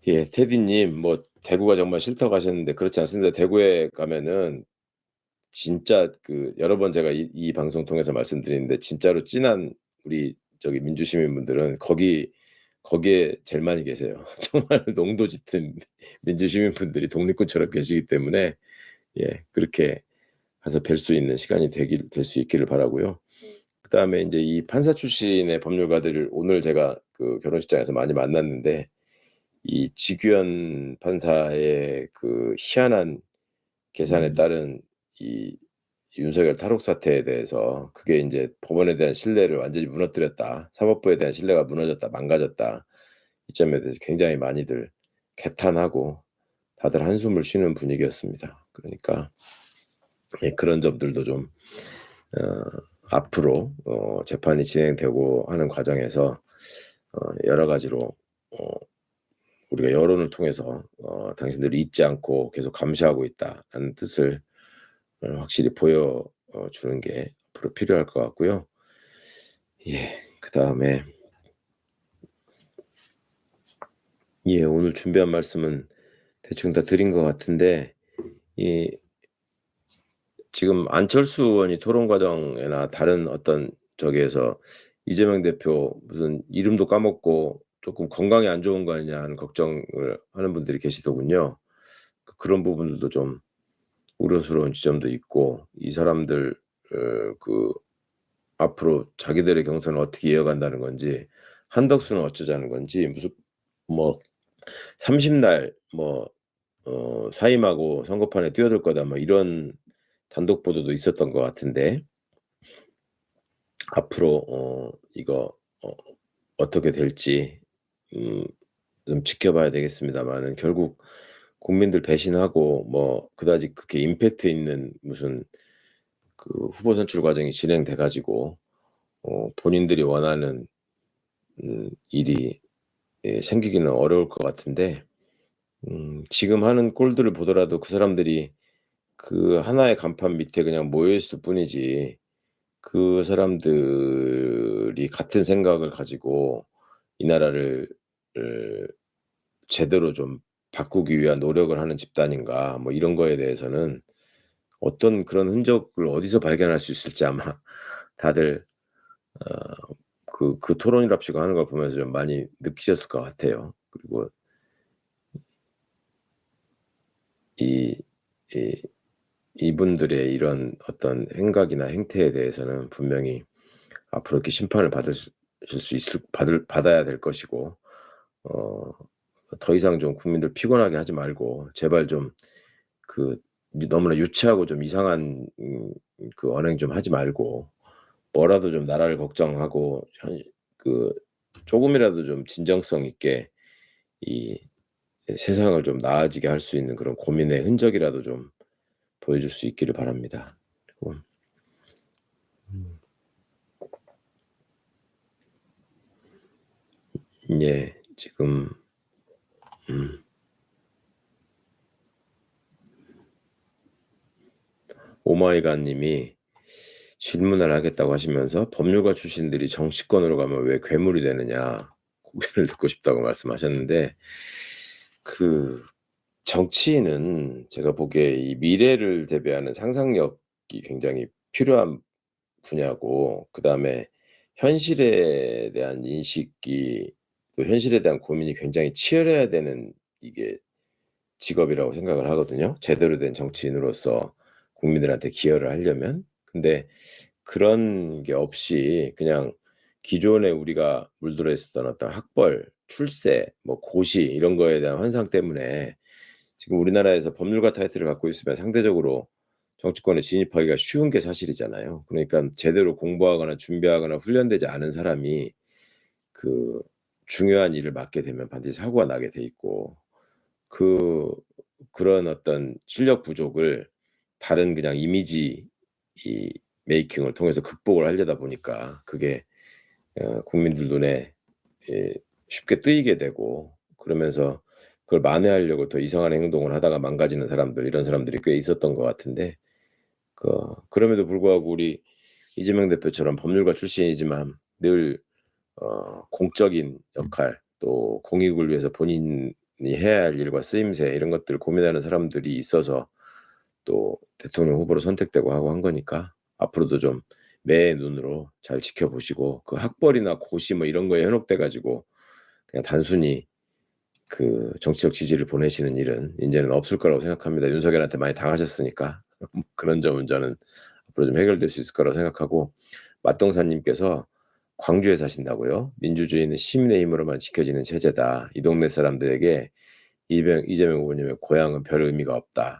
예, 테디님, 뭐 대구가 정말 싫다고 하셨는데 그렇지 않습니다. 대구에 가면은 진짜 그 여러 번 제가 이 방송 통해서 말씀드리는데 진짜로 찐한 우리 저기 민주시민분들은 거기에 제일 많이 계세요. 정말 농도 짙은 민주시민분들이 독립군처럼 계시기 때문에 예, 그렇게 가서 뵐 수 있는 시간이 될 수 있기를 바라고요. 그다음에 이제 이 판사 출신의 법률가들을 오늘 제가 그 결혼식장에서 많이 만났는데 이 지규현 판사의 그 희한한 계산에 따른 이 윤석열 탈옥 사태에 대해서 그게 인제 법원에 대한 신뢰를 완전히 무너뜨렸다. 사법부에 대한 신뢰가 무너졌다. 망가졌다. 이 점에 대해서 굉장히 많이들 개탄하고 다들 한숨을 쉬는 분위기였습니다. 그러니까 예, 그런 점들도 좀 어 앞으로 재판이 진행되고 하는 과정에서 여러 가지로 어 우리가 여론을 통해서 당신들이 잊지 않고 계속 감시하고 있다라는 뜻을 확실히 보여 주는 게 앞으로 필요할 것 같고요. 예. 그다음에 예, 오늘 준비한 말씀은 대충 다 드린 것 같은데 이 지금 안철수 의원이 토론 과정이나 다른 어떤 저기에서 이재명 대표 무슨 이름도 까먹고 조금 건강이 안 좋은 거 아니냐 하는 걱정을 하는 분들이 계시더군요. 그런 부분들도 좀 우려스러운 지점도 있고 이 사람들 그 앞으로 자기들의 경선을 어떻게 이어간다는 건지 한덕수는 어쩌자는 건지 무슨 뭐 30날 뭐 사임하고 선거판에 뛰어들 거다 뭐 이런 단독 보도도 있었던 것 같은데 앞으로 이거 어 어떻게 될지 음 좀 지켜봐야 되겠습니다마는 결국 국민들 배신하고 뭐 그다지 그렇게 임팩트 있는 무슨 그 후보 선출 과정이 진행돼 가지고 본인들이 원하는 일이 예 생기기는 어려울 것 같은데 지금 하는 꼴들을 보더라도 그 사람들이 그 하나의 간판 밑에 그냥 모여 있을 뿐이지 그 사람들이 같은 생각을 가지고 이 나라를 을 제대로 좀 바꾸기 위한 노력을 하는 집단인가 뭐 이런 거에 대해서는 어떤 그런 흔적을 어디서 발견할 수 있을지 아마 다들 어 그 토론이랍시고 하는 걸 보면서 좀 많이 느끼셨을 것 같아요. 그리고 이 이 이분들의 이런 어떤 행각이나 행태에 대해서는 분명히 앞으로 이렇게 심판을 받아야 될 것이고 어 더 이상 좀 국민들 피곤하게 하지 말고 제발 좀 그 너무나 유치하고 좀 이상한 그 언행 좀 하지 말고 뭐라도 좀 나라를 걱정하고 그 조금이라도 좀 진정성 있게 이 세상을 좀 나아지게 할 수 있는 그런 고민의 흔적이라도 좀 보여줄 수 있기를 바랍니다. 그리고 음 예. 지금 음 오마이갓 님이 질문을 하겠다고 하시면서 "법률가 출신들이 정치권으로 가면 왜 괴물이 되느냐." 고개를 듣고 싶다고 말씀하셨는데 그 정치인은 제가 보기에 이 미래를 대비하는 상상력이 굉장히 필요한 분야고 그다음에 현실에 대한 인식이 또 현실에 대한 고민이 굉장히 치열해야 되는 이게 직업이라고 생각을 하거든요, 제대로 된 정치인으로서 국민들한테 기여를 하려면. 근데 그런 게 없이 그냥 기존에 우리가 물들어 있었던 어떤 학벌, 출세, 뭐 고시 이런 거에 대한 환상 때문에 지금 우리나라에서 법률가 타이틀을 갖고 있으면 상대적으로 정치권에 진입하기가 쉬운 게 사실이잖아요. 그러니까 제대로 공부하거나 준비하거나 훈련되지 않은 사람이 그 중요한 일을 맡게 되면 반드시 사고가 나게 돼 있고 그 그런 어떤 실력 부족을 다른 그냥 이미지 이 메이킹을 통해서 극복을 하려다 보니까 그게 국민들 눈에 예 쉽게 뜨이게 되고 그러면서 그걸 만회하려고 더 이상한 행동을 하다가 망가지는 사람들 이런 사람들이 꽤 있었던 것 같은데 그럼에도 불구하고 우리 이재명 대표처럼 법률가 출신이지만 늘 공적인 역할 또 공익을 위해서 본인의 해야 할 일과 쓰임새 이런 것들을 고민하는 사람들이 있어서 또 대통령 후보로 선택되고 하고 한 거니까 앞으로도 좀 매의 눈으로 잘 지켜보시고 그 학벌이나 고시 뭐 이런 거에 현혹돼 가지고 그냥 단순히 그 정치적 지지를 보내시는 일은 인제는 없을 거라고 생각합니다. 윤석열한테 많이 당하셨으니까. 그런 점은 저는 앞으로 좀 해결될 수 있을 거라고 생각하고 맛동산님께서 광주에 사신다고요? "민주주의는 시민의 힘으로만 지켜지는 체제다. 이 동네 사람들에게 이재명 후보님의 고향은 별 의미가 없다."